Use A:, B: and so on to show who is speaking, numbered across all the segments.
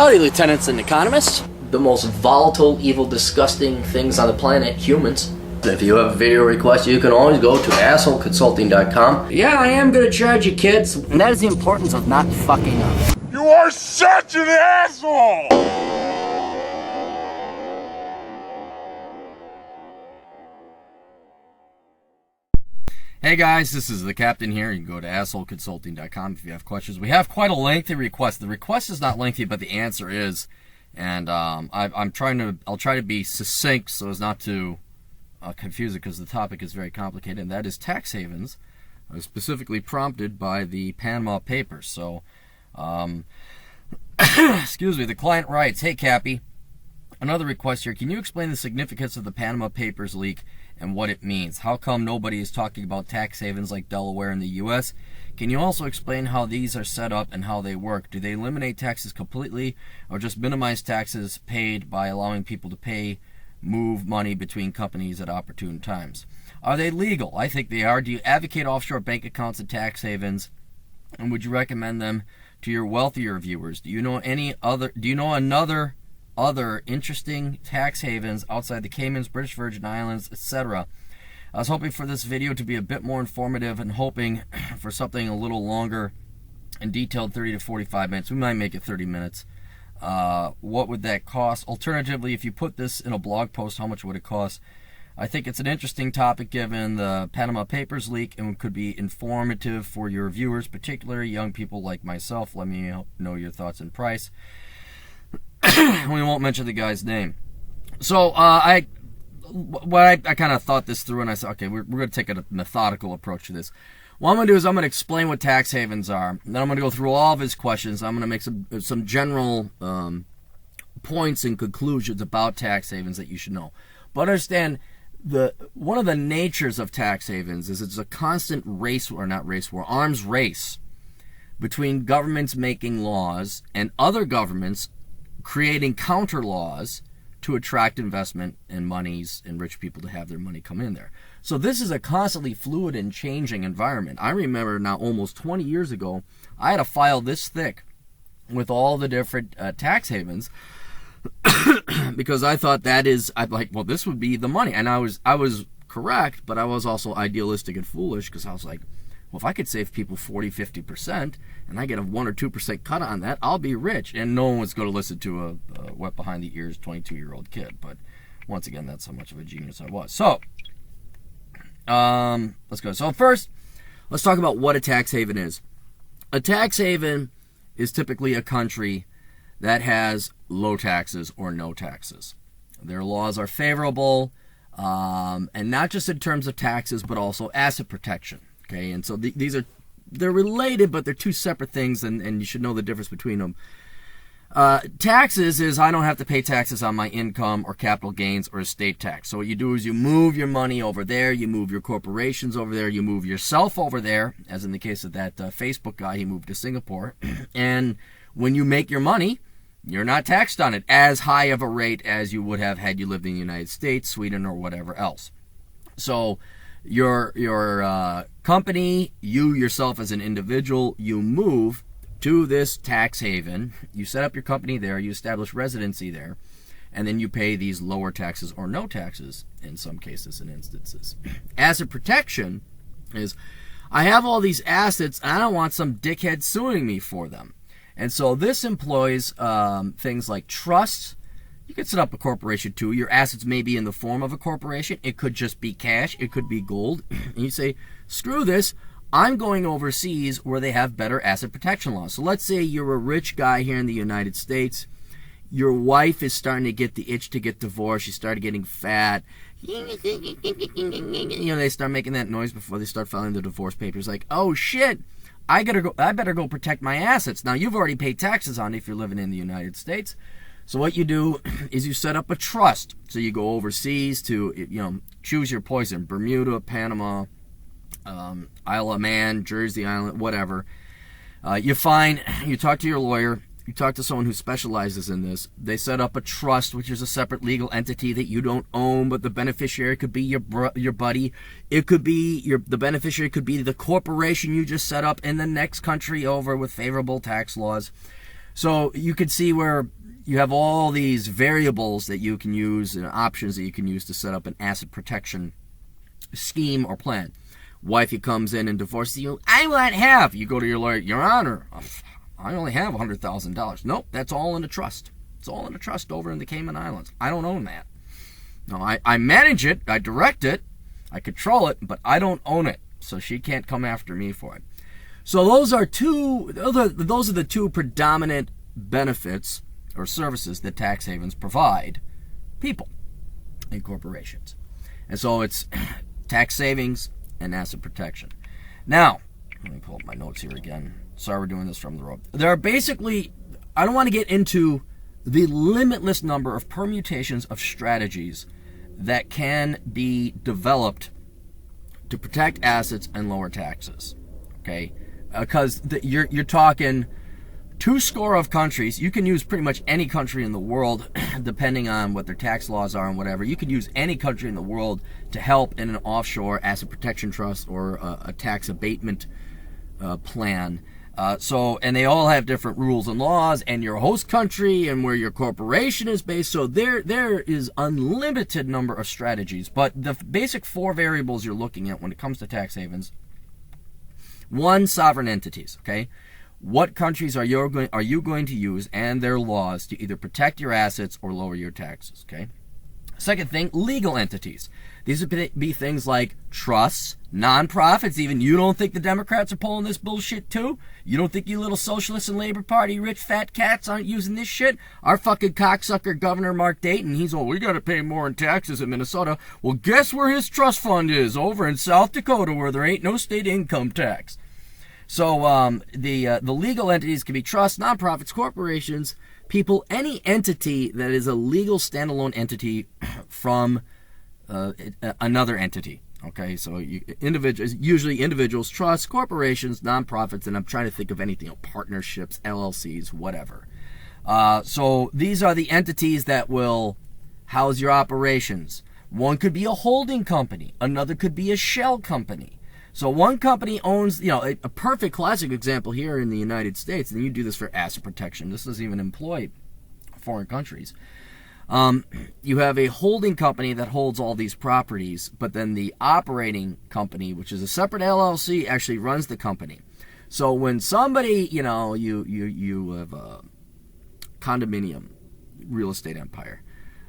A: Howdy, lieutenants and economists.
B: The most volatile, evil, disgusting things on the planet, humans. If you have a video request, you can always go to assholeconsulting.com.
A: Yeah, I am gonna charge you, kids. And that is the importance of not fucking up.
C: You are such an asshole!
D: Hey guys, this is the captain here. You can go to assholeconsulting.com if you have questions. We have quite a lengthy request. The request is not lengthy, but the answer is. And I'll try to be succinct so as not to confuse it, because the topic is very complicated, and that is tax havens, specifically prompted by the Panama Papers. So, excuse me, the client writes, "Hey Cappy, another request here. Can you explain the significance of the Panama Papers leak and what it means? How come nobody is talking about tax havens like Delaware in the U.S.? Can you also explain how these are set up and how they work? Do they eliminate taxes completely or just minimize taxes paid by allowing people to move money between companies at opportune times? Are they legal? I think they are. Do you advocate offshore bank accounts and tax havens? And would you recommend them to your wealthier viewers? Do you know other interesting tax havens outside the Caymans, British Virgin Islands, etc.? I was hoping for this video to be a bit more informative and hoping for something a little longer and detailed, 30 to 45 minutes. We might make it 30 minutes. What would that cost? Alternatively, if you put this in a blog post, how much would it cost? I think it's an interesting topic given the Panama Papers leak and could be informative for your viewers, particularly young people like myself. Let me know your thoughts and price." We won't mention the guy's name. So I kind of thought this through, and I said, okay, we're going to take a methodical approach to this. What I'm going to do is I'm going to explain what tax havens are. Then I'm going to go through all of his questions. I'm going to make some general points and conclusions about tax havens that you should know. But understand, one of the natures of tax havens is it's a constant arms race between governments making laws and other governments creating counter laws to attract investment and monies and rich people to have their money come in there. So this is a constantly fluid and changing environment. I remember now almost 20 years ago, I had a file this thick with all the different tax havens because I thought this would be the money. And I was correct, but I was also idealistic and foolish because I was like, well, if I could save people 40, 50% and I get a 1 or 2% cut on that, I'll be rich. And no one was going to listen to a wet behind the ears 22-year-old kid. But once again, that's how much of a genius I was. So, let's go. So first, let's talk about what a tax haven is. A tax haven is typically a country that has low taxes or no taxes. Their laws are favorable, and not just in terms of taxes, but also asset protection. Okay, and so they're related, but they're two separate things, and you should know the difference between them. Taxes is I don't have to pay taxes on my income or capital gains or estate tax. So what you do is you move your money over there, you move your corporations over there, you move yourself over there, as in the case of that Facebook guy, he moved to Singapore. And when you make your money, you're not taxed on it as high of a rate as you would have had you lived in the United States, Sweden, or whatever else. So your company, you yourself as an individual, you move to this tax haven, you set up your company there, you establish residency there, and then you pay these lower taxes or no taxes in some cases and instances. Asset protection is, I have all these assets and I don't want some dickhead suing me for them. And so this employs things like trusts. You can set up a corporation too. Your assets may be in the form of a corporation. It could just be cash. It could be gold. And you say, screw this. I'm going overseas where they have better asset protection laws. So let's say you're a rich guy here in the United States. Your wife is starting to get the itch to get divorced. She started getting fat. They start making that noise before they start filing the divorce papers. Like, oh shit, I better go protect my assets. Now you've already paid taxes on it if you're living in the United States. So what you do is you set up a trust. So you go overseas to, choose your poison. Bermuda, Panama, Isle of Man, Jersey Island, whatever. You talk to your lawyer. You talk to someone who specializes in this. They set up a trust, which is a separate legal entity that you don't own, but the beneficiary could be your buddy. It could be the beneficiary could be the corporation you just set up in the next country over with favorable tax laws. So you could see where you have all these variables that you can use and options that you can use to set up an asset protection scheme or plan. Wifey comes in and divorces you. I want half. You go to your lawyer. Your Honor, I only have $100,000. Nope, that's all in a trust. It's all in a trust over in the Cayman Islands. I don't own that. No, I manage it. I direct it. I control it, but I don't own it. So she can't come after me for it. So those are the two predominant benefits or services that tax havens provide people and corporations. And so it's tax savings and asset protection. Now, let me pull up my notes here again. Sorry, we're doing this from the road. There are basically, I don't want to get into the limitless number of permutations of strategies that can be developed to protect assets and lower taxes. Okay? Because you're talking 2 of countries. You can use pretty much any country in the world, depending on what their tax laws are and whatever. You could use any country in the world to help in an offshore asset protection trust or a tax abatement plan. And they all have different rules and laws, and your host country and where your corporation is based. So there is unlimited number of strategies. But the basic 4 variables you're looking at when it comes to tax havens: 1, sovereign entities. Okay, what countries are you going to use and their laws to either protect your assets or lower your taxes? Okay. Second thing, legal entities. These would be things like trusts, nonprofits. Even you don't think the Democrats are pulling this bullshit too? You don't think you little socialists and Labor Party rich fat cats aren't using this shit? Our fucking cocksucker Governor Mark Dayton, he's all, we got to pay more in taxes in Minnesota. Well, guess where his trust fund is? Over in South Dakota, where there ain't no state income tax. So the legal entities can be trusts, nonprofits, corporations, people, any entity that is a legal standalone entity from another entity. Okay, so usually individuals, trusts, corporations, nonprofits, and I'm trying to think of anything, partnerships, LLCs, whatever. So these are the entities that will house your operations. One could be a holding company. Another could be a shell company. So one company owns, a perfect classic example here in the United States, and you do this for asset protection. This doesn't even employ foreign countries. You have a holding company that holds all these properties, but then the operating company, which is a separate LLC, actually runs the company. So when somebody, you have a condominium real estate empire,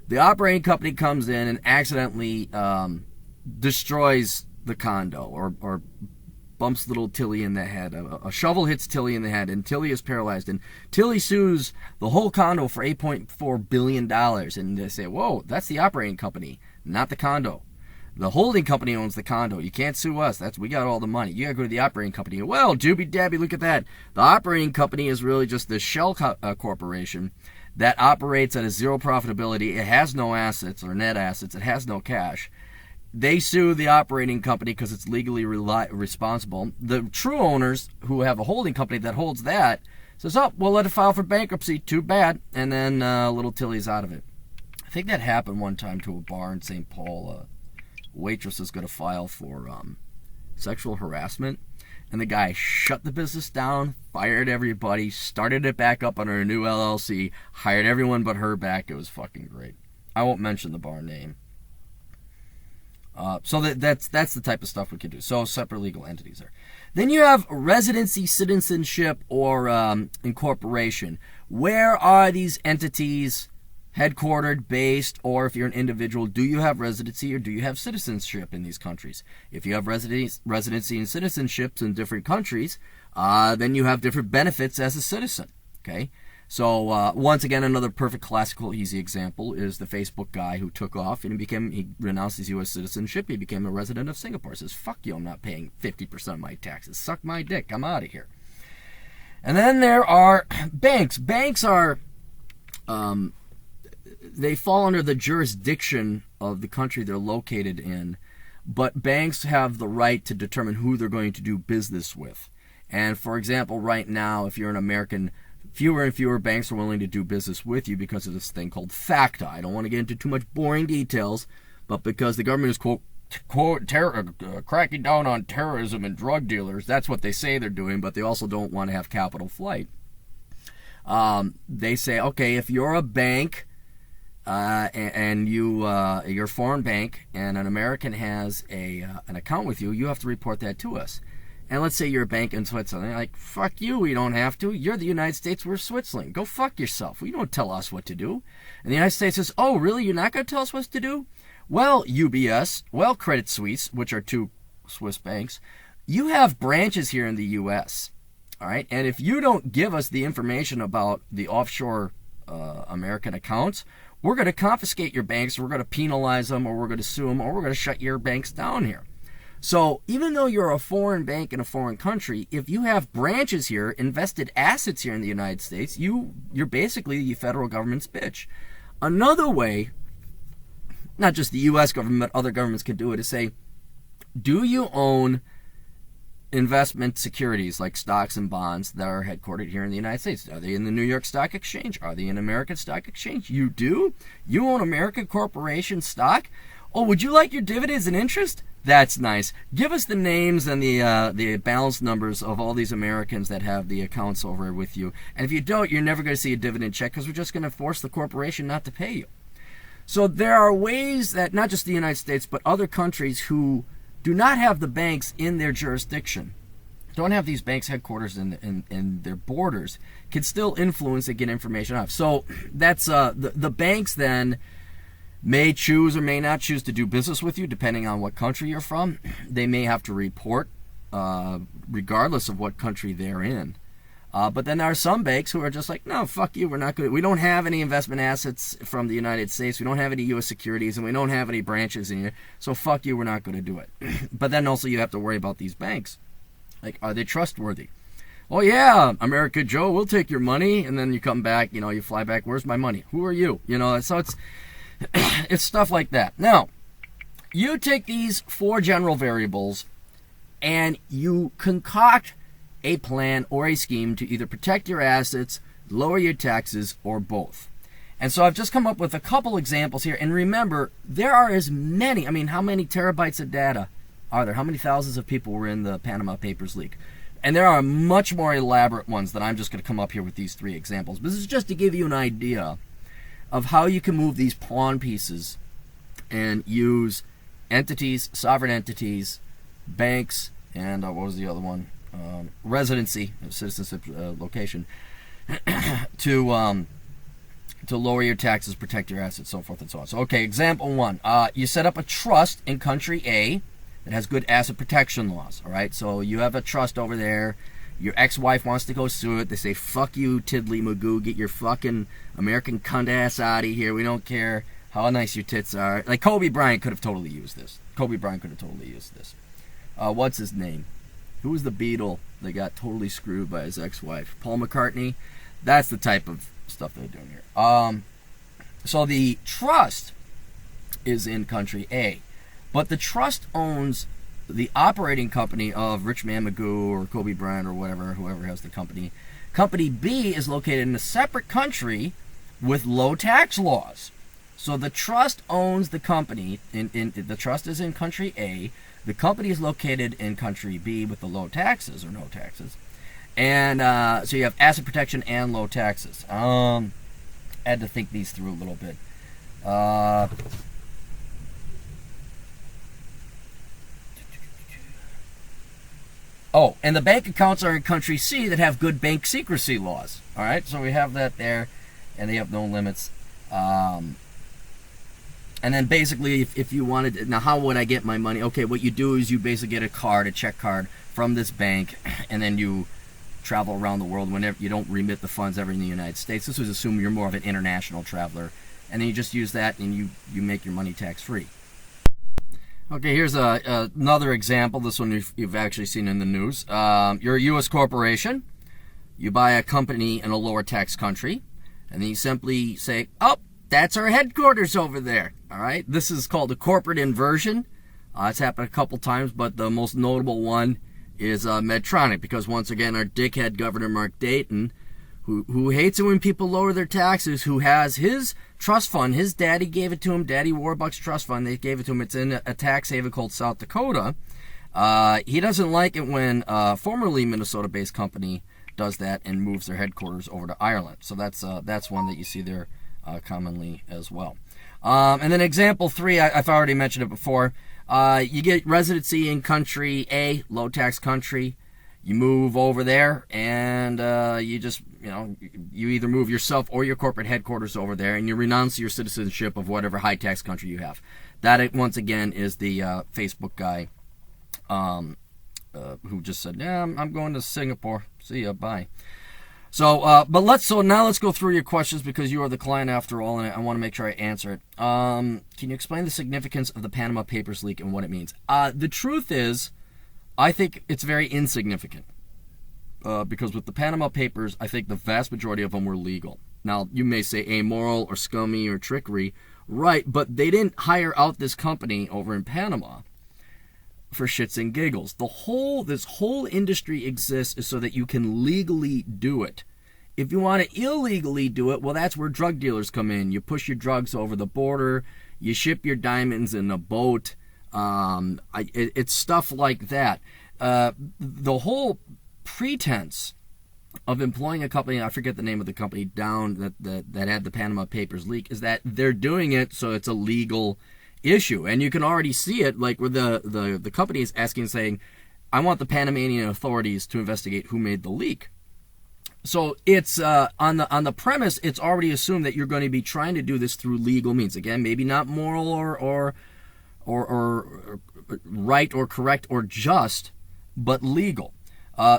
D: the operating company comes in and accidentally destroys the condo or bumps little Tilly in the head. A shovel hits Tilly in the head, and Tilly is paralyzed. And Tilly sues the whole condo for $8.4 billion. And they say, whoa, that's the operating company, not the condo. The holding company owns the condo. You can't sue us. We got all the money. You got to go to the operating company. Well, doobie dabby, look at that. The operating company is really just the shell corporation that operates at a zero profitability. It has no assets or net assets. It has no cash. They sue the operating company because it's legally responsible. The true owners, who have a holding company that holds that, says, oh, we'll let it file for bankruptcy. Too bad. And then little Tilly's out of it. I think that happened one time to a bar in St. Paul. Waitress is going to file for sexual harassment. And the guy shut the business down, fired everybody, started it back up under a new LLC, hired everyone but her back. It was fucking great. I won't mention the bar name. So that's the type of stuff we can do. So separate legal entities there. Then you have residency, citizenship, or incorporation. Where are these entities headquartered, based, or if you're an individual, do you have residency or do you have citizenship in these countries? If you have residency and citizenships in different countries, then you have different benefits as a citizen. Okay. So once again, another perfect classical easy example is the Facebook guy who took off and he renounced his U.S. citizenship. He became a resident of Singapore. Says, fuck you, I'm not paying 50% of my taxes. Suck my dick. I'm out of here. And then there are banks. Banks are, they fall under the jurisdiction of the country they're located in, but banks have the right to determine who they're going to do business with. And for example, right now, if you're an American, fewer and fewer banks are willing to do business with you because of this thing called FACTA. I don't want to get into too much boring details, but because the government is, quote, cracking down on terrorism and drug dealers. That's what they say they're doing, but they also don't want to have capital flight. They say, okay, if you're a bank and you're a foreign bank and an American has an account with you, you have to report that to us. And let's say you're a bank in Switzerland. They're like, fuck you, we don't have to. You're the United States, we're Switzerland. Go fuck yourself. We don't tell us what to do. And the United States says, oh, really? You're not going to tell us what to do? Well, UBS, well, Credit Suisse, which are two Swiss banks, you have branches here in the U.S., all right? And if you don't give us the information about the offshore American accounts, we're going to confiscate your banks, we're going to penalize them, or we're going to sue them, or we're going to shut your banks down here. So even though you're a foreign bank in a foreign country, if you have branches here, invested assets here in the United States, you're basically the federal government's bitch. Another way, not just the U.S. government, but other governments can do it, is say, do you own investment securities like stocks and bonds that are headquartered here in the United States? Are they in the New York Stock Exchange? Are they in American Stock Exchange? You do? You own American corporation stock? Oh, would you like your dividends and interest? That's nice. Give us the names and the balance numbers of all these Americans that have the accounts over with you. And if you don't, you're never going to see a dividend check because we're just going to force the corporation not to pay you. So there are ways that not just the United States, but other countries who do not have the banks in their jurisdiction, don't have these banks headquarters in their borders, can still influence and get information off. So that's the banks then may choose or may not choose to do business with you depending on what country you're from. They may have to report regardless of what country they're in. But then there are some banks who are just like, no, fuck you, we're not good. We don't have any investment assets from the United States. We don't have any U.S. securities, and we don't have any branches in here. So fuck you, we're not going to do it. But then also you have to worry about these banks. Like, are they trustworthy? Oh, yeah, America Joe, we'll take your money. And then you come back, you fly back, where's my money? Who are you? So it's it's stuff like that. Now, you take these four general variables and you concoct a plan or a scheme to either protect your assets, lower your taxes, or both. And so I've just come up with a couple examples here. And remember, there are as many, how many terabytes of data are there? How many thousands of people were in the Panama Papers leak? And there are much more elaborate ones that I'm just going to come up here with these three examples. But this is just to give you an idea of how you can move these pawn pieces and use entities, sovereign entities, banks, and what was the other one? Residency, citizenship location, to lower your taxes, protect your assets, so forth and so on. So, okay, example one. You set up a trust in country A that has good asset protection laws, all right? So you have a trust over there. Your ex-wife wants to go sue it. They say, fuck you, Tiddly Magoo. Get your fucking American cunt ass out of here. We don't care how nice your tits are. Like, Kobe Bryant could have totally used this. What's his name? Who was the Beatle that got totally screwed by his ex-wife? Paul McCartney? That's the type of stuff they're doing here. So the trust is in country A. But the trust owns the operating company of Rich Man Magoo or Kobe Bryant or whatever, whoever has the company. Company B is located in a separate country with low tax laws. So the trust owns the company. The trust is in country A. The company is located in country B with the low taxes or no taxes. And so you have asset protection and low taxes. I had to think these through a little bit. Oh, and the bank accounts are in country C that have good bank secrecy laws. All right, so we have that there, and they have no limits. And then basically, if you wanted, now how would I get my money? Okay, what you do is you basically get a check card from this bank, and then you travel around the world whenever you don't remit the funds ever in the United States. This was assuming you're more of an international traveler, and then you just use that and you make your money tax free. Okay, here's another example. This one you've actually seen in the news. You're a U.S. corporation. You buy a company in a lower tax country, and then you simply say, oh, that's our headquarters over there. All right, this is called a corporate inversion. It's happened a couple times, but the most notable one is Medtronic, because once again, our dickhead Governor Mark Dayton, who hates it when people lower their taxes, who has his trust fund, his daddy gave it to him, Daddy Warbucks trust fund, they gave it to him, it's in a tax haven called South Dakota. He doesn't like it when a formerly Minnesota-based company does that and moves their headquarters over to Ireland. So that's one that you see there commonly as well. And then example 3, I've already mentioned it before. You get residency in country A, low tax country. You move over there, and you just, you either move yourself or your corporate headquarters over there, and you renounce your citizenship of whatever high tax country you have. That, once again, is the Facebook guy who just said, yeah, I'm going to Singapore. See ya, bye. So, now let's go through your questions, because you are the client after all, and I want to make sure I answer it. Can you explain the significance of the Panama Papers leak and what it means? The truth is, I think it's very insignificant, because with the Panama Papers, I think the vast majority of them were legal. Now, you may say amoral or scummy or trickery, right, but they didn't hire out this company over in Panama for shits and giggles. This whole industry exists so that you can legally do it. If you want to illegally do it, well, that's where drug dealers come in. You push your drugs over the border, you ship your diamonds in a boat. It's stuff like that. The whole pretense of employing a company, I forget the name of the company down that had the Panama Papers leak, is that they're doing it so it's a legal issue. And you can already see it, like where the company is asking, saying, I want the Panamanian authorities to investigate who made the leak. So it's on the premise, it's already assumed that you're going to be trying to do this through legal means. Again, maybe not moral or right or correct or just, but legal.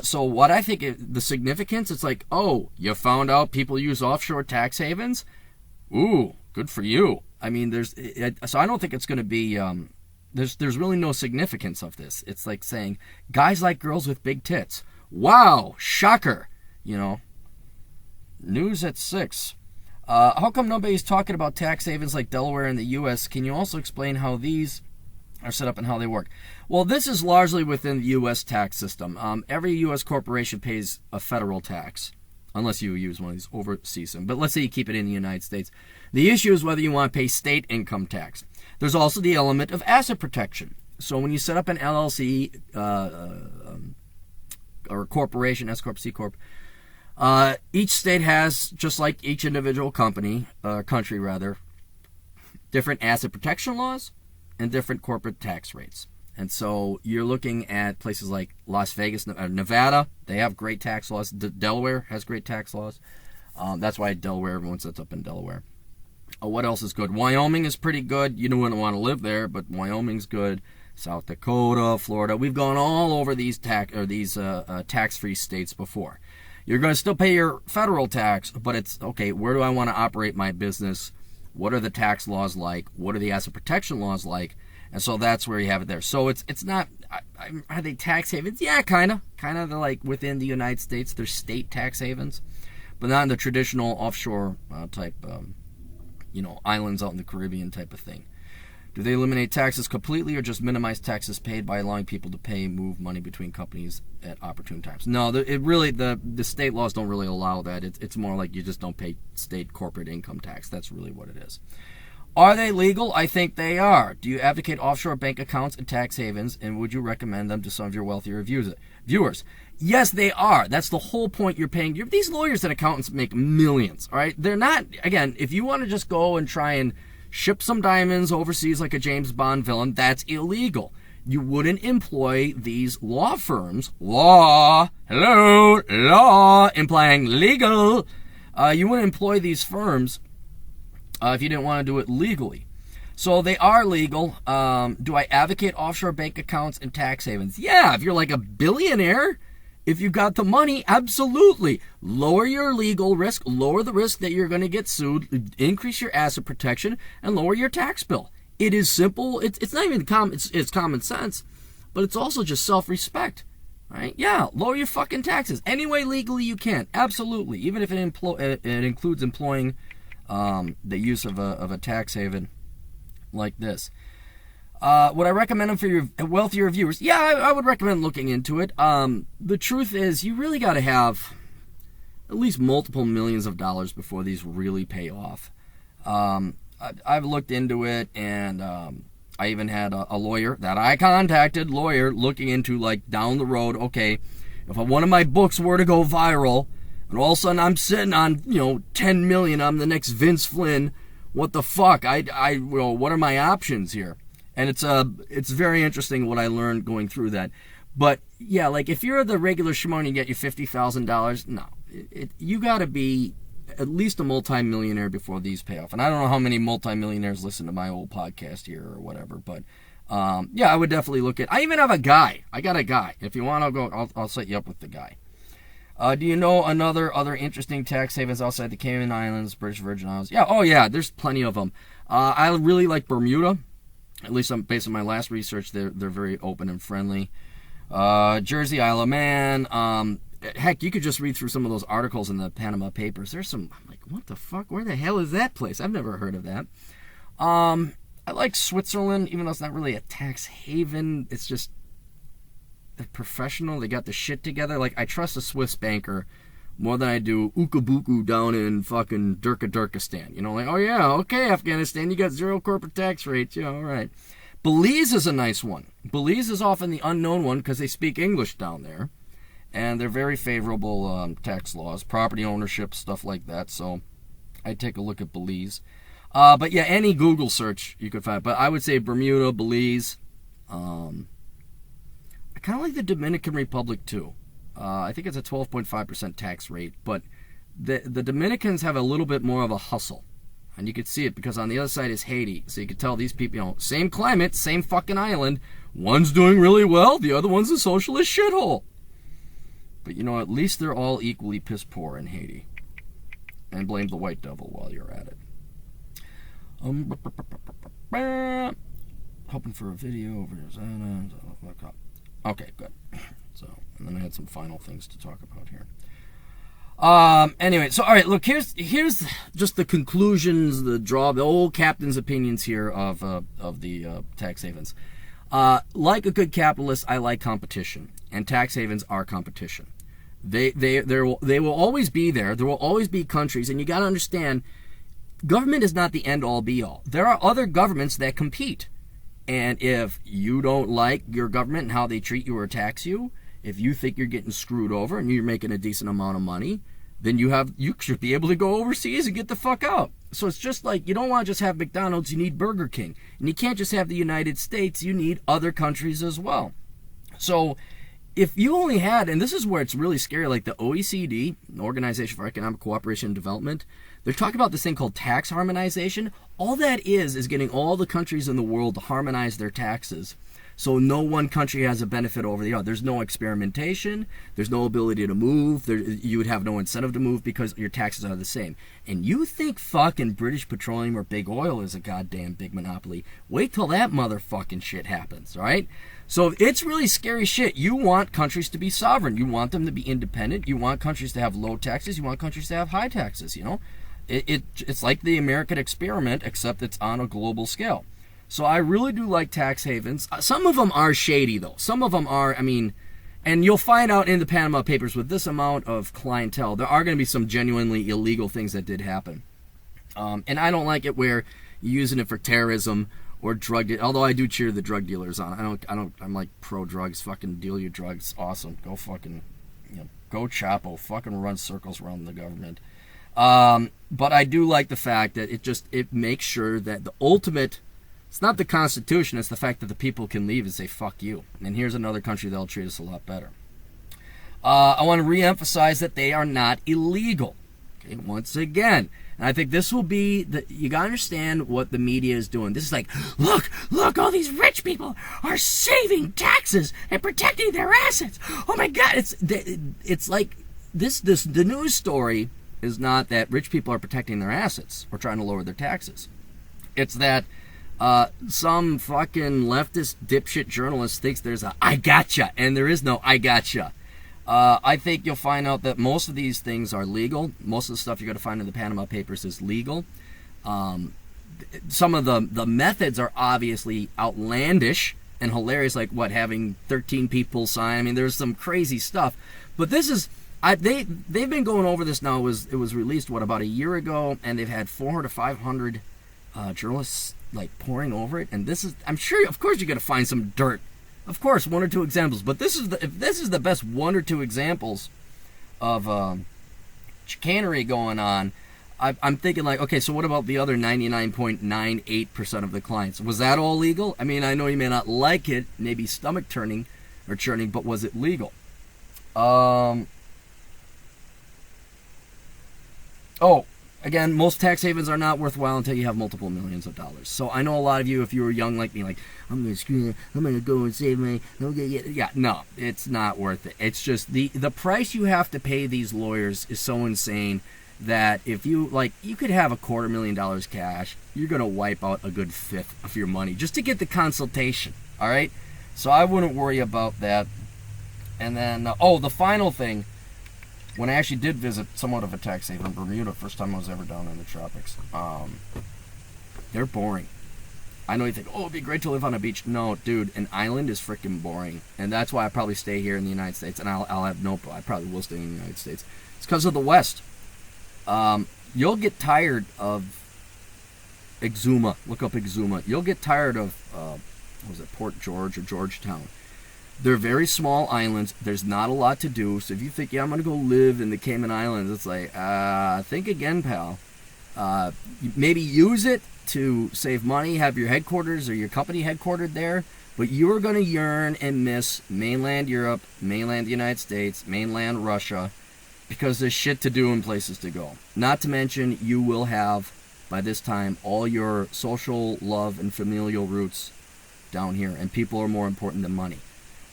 D: So what I think the significance, it's like, oh, you found out people use offshore tax havens? Ooh, good for you. I mean, so I don't think it's going to be, there's really no significance of this. It's like saying, guys like girls with big tits. Wow, shocker. News at 6. How come nobody's talking about tax havens like Delaware and the U.S.? Can you also explain how these are set up and how they work? Well, this is largely within the U.S. tax system. Every U.S. corporation pays a federal tax, unless you use one of these overseas. But let's say you keep it in the United States. The issue is whether you want to pay state income tax. There's also the element of asset protection. So when you set up an LLC or a corporation, S Corp, C Corp, each state has, just like each individual country, different asset protection laws and different corporate tax rates. And so you're looking at places like Las Vegas, Nevada. They have great tax laws. Delaware has great tax laws. That's why Delaware, everyone sets up in Delaware. What else is good? Wyoming is pretty good. You wouldn't want to live there, but Wyoming's good. South Dakota, Florida. We've gone all over these tax-free states before. You're going to still pay your federal tax, but it's, okay, where do I want to operate my business? What are the tax laws like? What are the asset protection laws like? And so that's where you have it there. So it's not, are they tax havens? Yeah, kind of like within the United States, there's state tax havens, but not in the traditional offshore type, islands out in the Caribbean type of thing. Do they eliminate taxes completely or just minimize taxes paid by allowing people to move money between companies at opportune times? No, the state laws don't really allow that. It's more like you just don't pay state corporate income tax. That's really what it is. Are they legal? I think they are. Do you advocate offshore bank accounts and tax havens, and would you recommend them to some of your wealthier viewers? Yes, they are. That's the whole point. You're paying. These lawyers and accountants make millions, all right? They're not, again, if you want to just go and try and ship some diamonds overseas like a James Bond villain, that's illegal. You wouldn't employ these law firms. Law, implying legal. You wouldn't employ these firms if you didn't want to do it legally. So they are legal. Do I advocate offshore bank accounts and tax havens? Yeah, if you're like a billionaire, if you've got the money, absolutely. Lower your legal risk, lower the risk that you're going to get sued, increase your asset protection, and lower your tax bill. It is simple. It's not even it's common sense, but it's also just self-respect, right? Yeah, lower your fucking taxes any way legally you can. Absolutely, even if it includes employing the use of a tax haven like this. Would I recommend them for your wealthier viewers? Yeah, I would recommend looking into it. The truth is, you really got to have at least multiple millions of dollars before these really pay off. I've looked into it, and I even had a lawyer that I contacted, looking into, like, down the road, okay, If one of my books were to go viral, and all of a sudden I'm sitting on, 10 million, I'm the next Vince Flynn, what the fuck? What are my options here? And it's very interesting what I learned going through that. But yeah, like if you're the regular schmo and you get you $50,000, no, you got to be at least a multi-millionaire before these pay off. And I don't know how many multi-millionaires listen to my old podcast here or whatever, but yeah, I would definitely look at. I even have a guy. I got a guy. If you want, I'll set you up with the guy. Do you know other interesting tax havens outside the Cayman Islands, British Virgin Islands? Yeah, oh yeah, there's plenty of them. I really like Bermuda. At least based on my last research, they're very open and friendly. Jersey, Isle of Man. Heck, you could just read through some of those articles in the Panama Papers. There's some, I'm like, what the fuck? Where the hell is that place? I've never heard of that. I like Switzerland, even though it's not really a tax haven. It's just, they're professional. They got the shit together. Like, I trust a Swiss banker more than I do Ukabuku down in fucking Turkestan. Like, oh yeah, okay, Afghanistan, you got 0 corporate tax rates. Yeah, all right. Belize is a nice one. Belize is often the unknown one because they speak English down there. And they're very favorable tax laws, property ownership, stuff like that. So I'd take a look at Belize. But yeah, any Google search you could find. But I would say Bermuda, Belize. I kind of like the Dominican Republic too. I think it's a 12.5% tax rate. But the Dominicans have a little bit more of a hustle. And you could see it because on the other side is Haiti. So you could tell these people, same climate, same fucking island. One's doing really well, the other one's a socialist shithole. But at least they're all equally piss poor in Haiti. And blame the white devil while you're at it. Hoping for a video over here. Okay, good. So, and then I had some final things to talk about here. Anyway, so all right, look, here's just the conclusions, the old captain's opinions here of the tax havens. Like a good capitalist, I like competition, and tax havens are competition. They will always be there. There will always be countries, and you got to understand, government is not the end all be all. There are other governments that compete, and if you don't like your government and how they treat you or tax you, if you think you're getting screwed over and you're making a decent amount of money, then you should be able to go overseas and get the fuck out. So it's just like, you don't want to just have McDonald's, you need Burger King. And you can't just have the United States, you need other countries as well. So if you only had, and this is where it's really scary, like the OECD, Organization for Economic Cooperation and Development, they're talking about this thing called tax harmonization. All that is getting all the countries in the world to harmonize their taxes. So no one country has a benefit over the other. There's no experimentation. There's no ability to move. You would have no incentive to move because your taxes are the same. And you think fucking British Petroleum or Big Oil is a goddamn big monopoly. Wait till that motherfucking shit happens, all right? So it's really scary shit. You want countries to be sovereign. You want them to be independent. You want countries to have low taxes. You want countries to have high taxes, It's like the American experiment, except it's on a global scale. So I really do like tax havens. Some of them are shady, though. Some of them are, and you'll find out in the Panama Papers with this amount of clientele, there are going to be some genuinely illegal things that did happen. And I don't like it where you're using it for terrorism or drug, although I do cheer the drug dealers on. I'm like pro drugs, fucking deal your drugs, awesome. Go fucking, go Chapo, fucking run circles around the government. But I do like the fact that it makes sure that the ultimate, it's not the Constitution, it's the fact that the people can leave and say, fuck you. And here's another country that'll treat us a lot better. I want to reemphasize that they are not illegal. Okay, once again. And I think this will be, you got to understand what the media is doing. This is like, look, all these rich people are saving taxes and protecting their assets. Oh my God, it's like, the news story is not that rich people are protecting their assets or trying to lower their taxes. It's that some fucking leftist dipshit journalist thinks there's a I gotcha, and there is no I gotcha. I think you'll find out that most of these things are legal. Most of the stuff you're going to find in the Panama Papers is legal. Some of the methods are obviously outlandish and hilarious, like having 13 people sign. There's some crazy stuff. But this is, they've been going over this now. It was released, about a year ago, and they've had 400 to 500 journalists pouring over it. And this is, I'm sure, of course, you're going to find some dirt Of course, 1 or 2 examples, but if this is the best 1 or 2 examples of chicanery going on, I'm thinking like, okay, so what about the other 99.98% of the clients? Was that all legal? I mean, I know you may not like it, maybe stomach turning or churning, but was it legal? Oh, again, most tax havens are not worthwhile until you have multiple millions of dollars. So I know a lot of you, if you were young like me, like, I'm going to screw it, I'm going to go and save money, yeah, no, it's not worth it. It's just the price you have to pay these lawyers is so insane that if you, like, you could have $250,000 cash, you're going to wipe out a good fifth of your money just to get the consultation, all right? So I wouldn't worry about that. And then, the final thing, when I actually did visit somewhat of a tax haven in Bermuda, first time I was ever down in the tropics, they're boring. I know you think, oh, it'd be great to live on a beach. No, dude, an island is freaking boring. And that's why I probably stay here in the United States. And I probably will stay in the United States. It's because of the West. You'll get tired of Exuma. Look up Exuma. You'll get tired of, Port George or Georgetown. They're very small islands. There's not a lot to do. So if you think, yeah, I'm going to go live in the Cayman Islands, it's like, think again, pal. Maybe use it to save money, have your headquarters or your company headquartered there, but you're going to yearn and miss mainland Europe, mainland United States, mainland Russia, because there's shit to do and places to go. Not to mention, you will have, by this time, all your social, love, and familial roots down here, and people are more important than money.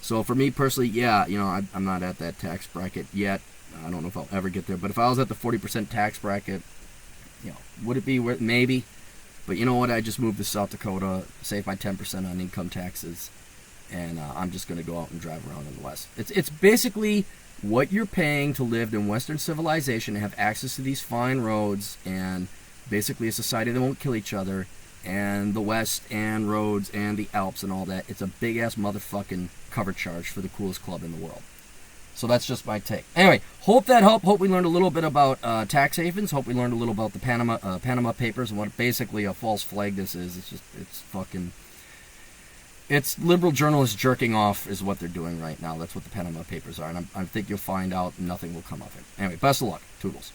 D: So for me personally, yeah, I'm not at that tax bracket yet. I don't know if I'll ever get there, but if I was at the 40% tax bracket, would it be worth? Maybe. But you know what? I just moved to South Dakota, save my 10% on income taxes, and I'm just going to go out and drive around in the West. It's basically what you're paying to live in Western civilization and have access to these fine roads and basically a society that won't kill each other, and the West and roads and the Alps and all that. It's a big-ass motherfucking cover charge for the coolest club in the world. So that's just my take. Anyway, hope that helped. Hope we learned a little bit about tax havens. Hope we learned a little about the Panama Papers and what basically a false flag this is. It's liberal journalists jerking off is what they're doing right now. That's what the Panama Papers are. And I think you'll find out nothing will come of it. Anyway, best of luck. Toodles.